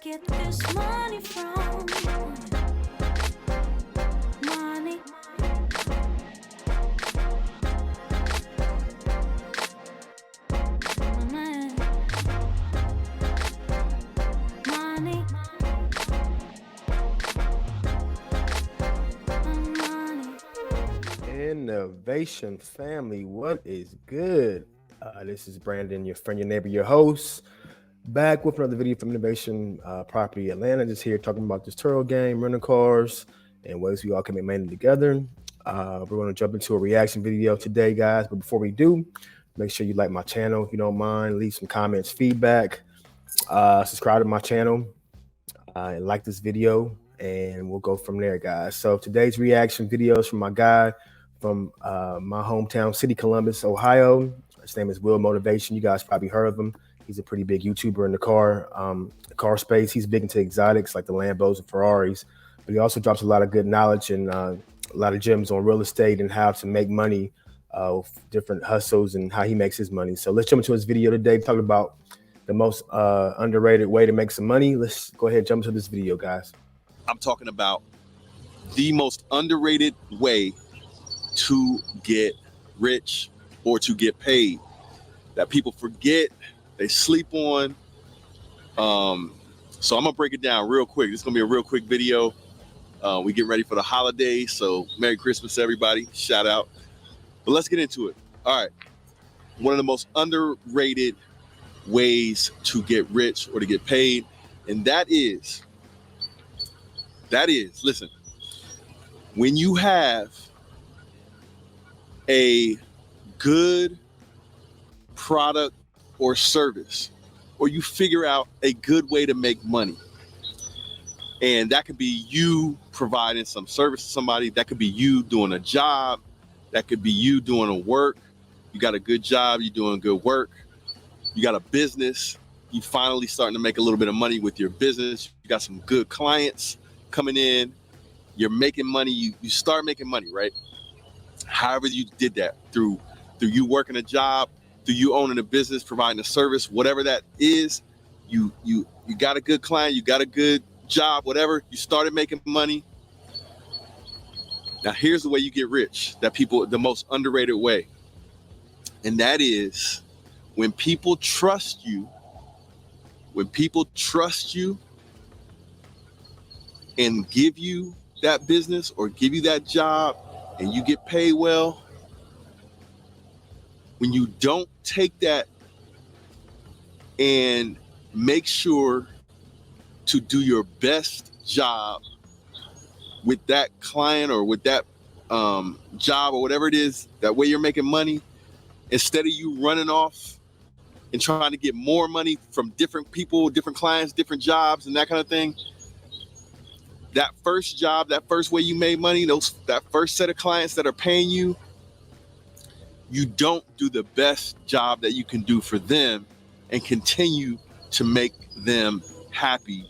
get this money from? Money. Man. Money. Money. Innovation family, what is good? This is Brandon, your friend, your neighbor, your host, back with another video from Innovation Property Atlanta. Just here talking about this Turo game, rental cars, and ways we all can make money together. We're going to jump into a reaction video today, guys. But before we do, make sure you like my channel if you don't mind. Leave some comments, feedback. Subscribe to my channel. And like this video, and we'll go from there, guys. So today's reaction video is from my guy from my hometown city, Columbus, Ohio. His name is WillMotivation. You guys probably heard of him. He's a pretty big YouTuber in the car space. He's big into exotics like the Lambos and Ferraris, but he also drops a lot of good knowledge and a lot of gems on real estate and how to make money, different hustles and how he makes his money. So let's jump into his video today, talking about the most underrated way to make some money. Let's go ahead and jump into this video, guys. I'm talking about the most underrated way to get rich or to get paid that people forget, they sleep on. So I'm gonna break it down real quick. This is gonna be a real quick video. We get ready for the holidays, so Merry Christmas, everybody. Shout out. But let's get into it. All right. One of the most underrated ways to get rich or to get paid, and that is, listen, when you have a good product or service, or you figure out a good way to make money, and that could be you providing some service to somebody, that could be you doing a job, that could be you doing a work, you got a good job, you're doing good work, you got a business, you finally starting to make a little bit of money with your business, you got some good clients coming in, you're making money, you start making money, right? However you did that, through you working a job, through you owning a business, providing a service, whatever that is, you got a good client, you got a good job, whatever, you started making money. Now here's the way you get rich, the most underrated way. And that is when people trust you, and give you that business or give you that job and you get paid well, when you don't take that and make sure to do your best job with that client or with that job or whatever it is, that way you're making money, instead of you running off and trying to get more money from different people, different clients, different jobs and that kind of thing, that first job, that first way you made money, that first set of clients that are paying you, you don't do the best job that you can do for them and continue to make them happy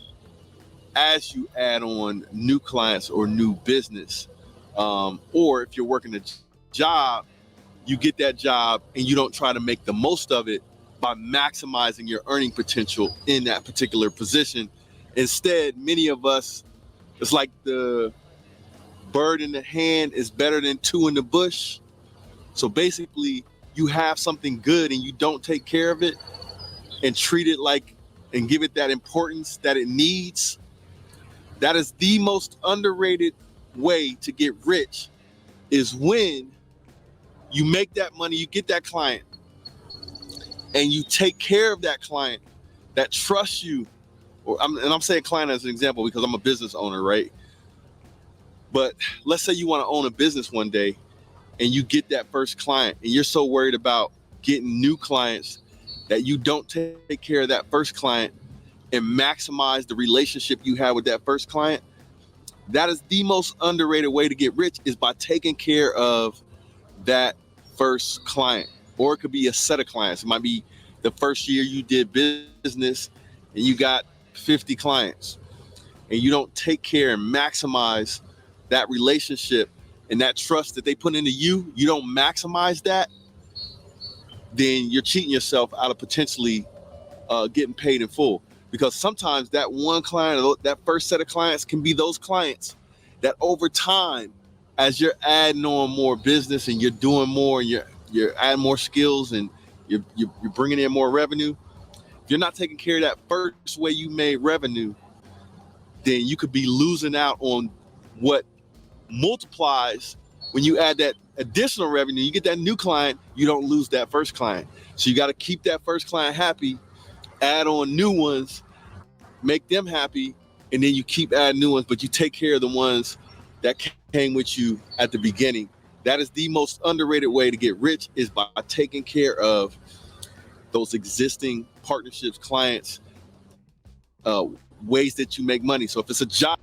as you add on new clients or new business. Or if you're working a job, you get that job and you don't try to make the most of it by maximizing your earning potential in that particular position. Instead, many of us, it's like the bird in the hand is better than two in the bush. So basically, you have something good and you don't take care of it and treat it like, and give it that importance that it needs. That is the most underrated way to get rich, is when you make that money, you get that client, and you take care of that client that trusts you. I'm saying client as an example because I'm a business owner, right? But let's say you want to own a business one day and you get that first client and you're so worried about getting new clients that you don't take care of that first client and maximize the relationship you have with that first client. That is the most underrated way to get rich, is by taking care of that first client. Or it could be a set of clients. It might be the first year you did business and you got 50 clients and you don't take care and maximize that relationship and that trust that they put into you, you don't maximize that, then you're cheating yourself out of potentially getting paid in full. because sometimes that one client or that first set of clients can be those clients that over time, as you're adding on more business and you're doing more and you're adding more skills and you're bringing in more revenue, if you're not taking care of that first way you made revenue, then you could be losing out on what multiplies when you add that additional revenue. You get that new client, you don't lose that first client. So you got to keep that first client happy, add on new ones, make them happy, and then you keep adding new ones, but you take care of the ones that came with you at the beginning. That is the most underrated way to get rich, is by taking care of those existing partnerships, clients, ways that you make money. So if it's a job.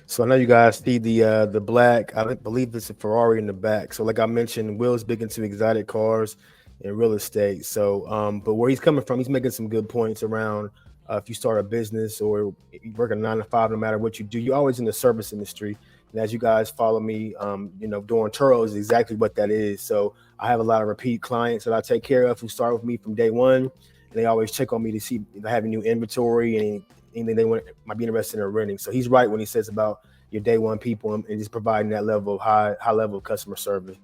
So I know you guys see the black, I believe it's a Ferrari in the back. So like I mentioned, Will's big into exotic cars and real estate. So but where he's coming from, he's making some good points around if you start a business or you work a 9 to 5, no matter what you do, you're always in the service industry. And as you guys follow me, doing Turo is exactly what that is. So I have a lot of repeat clients that I take care of who start with me from day one. And they always check on me to see if I have a new inventory and anything they might be interested in renting. So he's right when he says about your day one people and just providing that level of high level of customer service.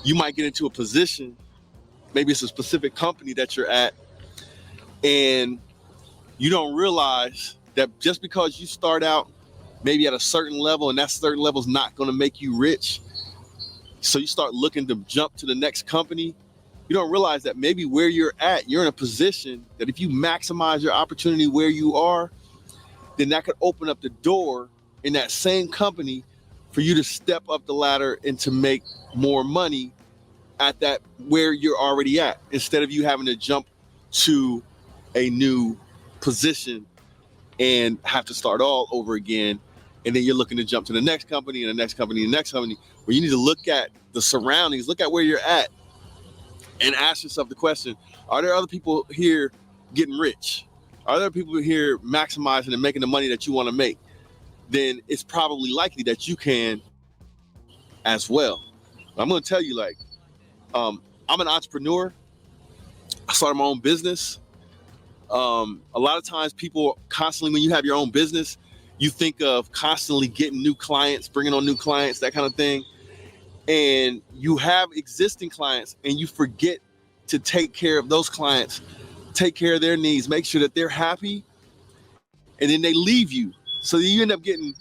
You might get into a position, maybe it's a specific company that you're at, and you don't realize that just because you start out maybe at a certain level and that certain level is not going to make you rich, so you start looking to jump to the next company, you don't realize that maybe where you're at, you're in a position that if you maximize your opportunity where you are, then that could open up the door in that same company for you to step up the ladder and to make more money at that where you're already at, instead of you having to jump to a new position and have to start all over again. And then you're looking to jump to the next company and the next company and the next company, where you need to look at the surroundings, look at where you're at, and ask yourself the question, are there other people here getting rich? Are there people here maximizing and making the money that you want to make? Then it's probably likely that you can as well. I'm going to tell you, I'm an entrepreneur. I started my own business. A lot of times people constantly, when you have your own business, you think of constantly getting new clients, bringing on new clients, that kind of thing. And you have existing clients and you forget to take care of those clients, take care of their needs, make sure that they're happy, and then they leave you. So you end up getting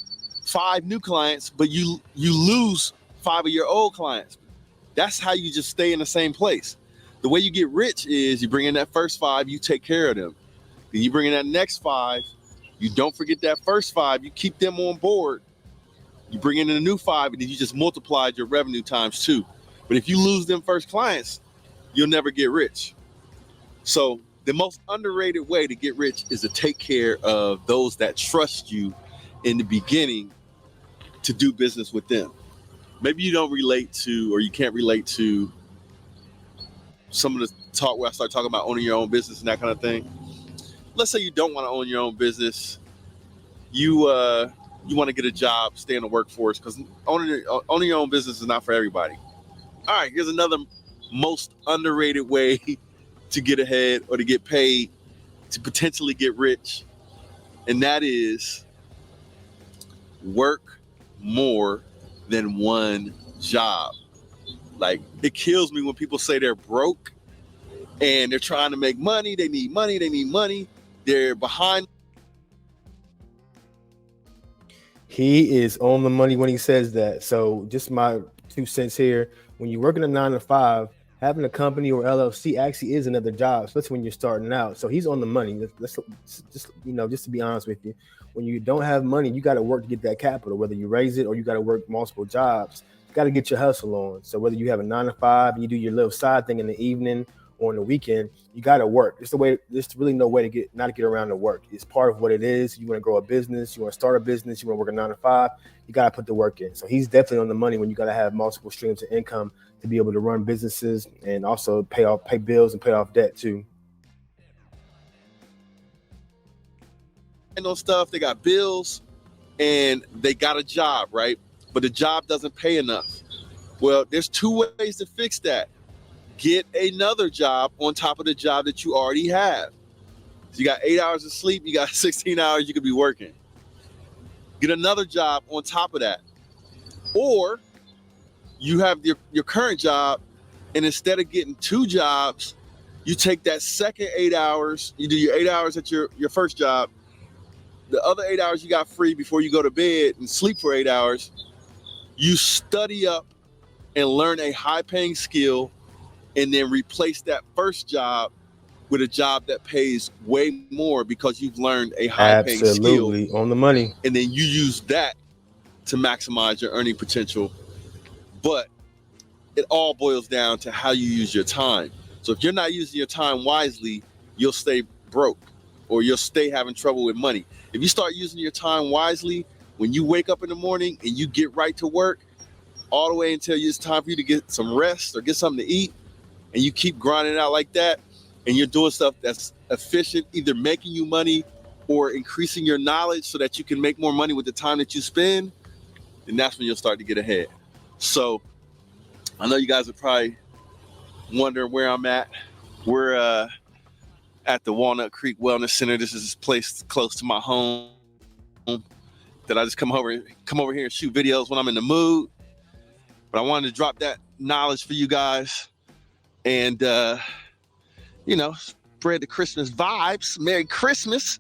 5 new clients, but you lose 5 of your old clients. That's how you just stay in the same place. The way you get rich is you bring in that first 5, you take care of them. Then you bring in that next 5, you don't forget that first 5, you keep them on board. You bring in a new 5, and then you just multiplied your revenue times 2. But if you lose them first clients, you'll never get rich. So the most underrated way to get rich is to take care of those that trust you in the beginning to do business with them. Maybe you don't relate to, or you can't relate to some of the talk where I start talking about owning your own business and that kind of thing. Let's say you don't want to own your own business. You want to get a job, stay in the workforce, because owning your own business is not for everybody. All right, here's another most underrated way to get ahead or to get paid, to potentially get rich, and that is work more than one job. Like, it kills me when people say they're broke and they're trying to make money, they need money, they're behind. He is on the money when he says that. So just my 2 cents here. When you're working a 9 to 5, having a company or LLC actually is another job, especially when you're starting out. So he's on the money. Let's just to be honest with you, when you don't have money, you got to work to get that capital, whether you raise it or you got to work multiple jobs. You got to get your hustle on. So whether you have a 9 to 5 and you do your little side thing in the evening or on the weekend, you got to work. It's the way. There's really no way to not to get around to work. It's part of what it is. You want to grow a business, you want to start a business, you want to work a 9 to 5. You got to put the work in. So he's definitely on the money when you got to have multiple streams of income to be able to run businesses and also pay bills and pay off debt too. And those stuff, they got bills and they got a job, right? But the job doesn't pay enough. Well, there's two ways to fix that. Get another job on top of the job that you already have. So you got 8 hours of sleep, you got 16 hours you could be working. Get another job on top of that. Or you have your current job, and instead of getting two jobs, you take that second 8 hours, you do your 8 hours at your first job, the other 8 hours you got free before you go to bed and sleep for 8 hours, you study up and learn a high-paying skill, and then replace that first job with a job that pays way more because you've learned a high-paying skill, Absolutely on the money. and then you use that to maximize your earning potential. But it all boils down to how you use your time. So if you're not using your time wisely, you'll stay broke, or you'll stay having trouble with money. If you start using your time wisely, when you wake up in the morning and you get right to work, all the way until it's time for you to get some rest or get something to eat, and you keep grinding out like that, and you're doing stuff that's efficient, either making you money or increasing your knowledge so that you can make more money with the time that you spend, then that's when you'll start to get ahead. So I know you guys are probably wondering where I'm at. We're at the Walnut Creek Wellness Center. This is a place close to my home that I just come over here and shoot videos when I'm in the mood. But I wanted to drop that knowledge for you guys and spread the Christmas vibes. Merry Christmas.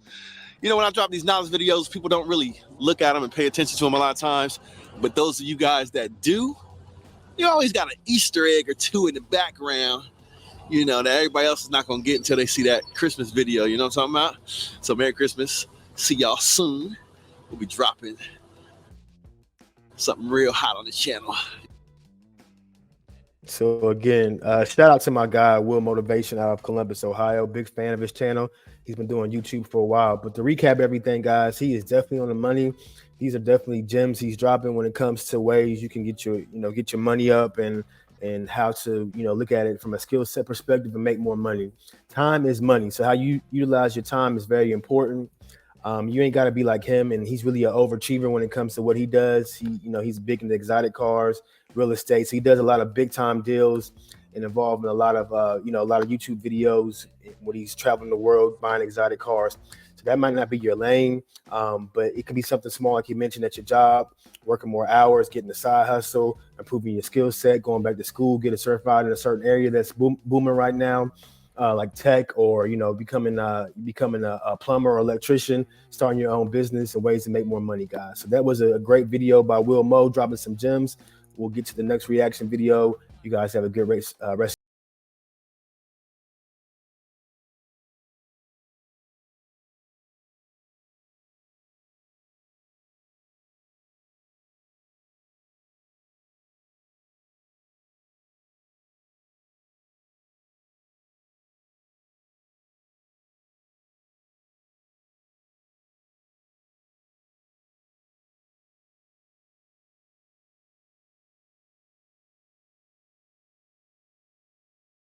When I drop these knowledge videos, people don't really look at them and pay attention to them a lot of times. But those of you guys that do, you always got an Easter egg or two in the background, that everybody else is not going to get until they see that Christmas video. You know what I'm talking about? So Merry Christmas. See y'all soon. We'll be dropping something real hot on the channel. So again, shout out to my guy, WillMotivation out of Columbus, Ohio. Big fan of his channel. He's been doing YouTube for a while. But to recap everything, guys, he is definitely on the money. These are definitely gems he's dropping when it comes to ways you can get your money up and how to, look at it from a skill set perspective and make more money. Time is money. So how you utilize your time is very important. You ain't got to be like him, and he's really an overachiever when it comes to what he does. He's big into exotic cars, real estate. So he does a lot of big time deals and involved in a lot of YouTube videos when he's traveling the world buying exotic cars. So that might not be your lane, but it could be something small, like you mentioned, at your job, working more hours, getting a side hustle, improving your skill set, going back to school, getting certified in a certain area that's booming right now. Like tech, or becoming a plumber or electrician, starting your own business, and ways to make more money, guys. So that was a great video by Will Mo, dropping some gems. We'll get to the next reaction video. You guys have a good rest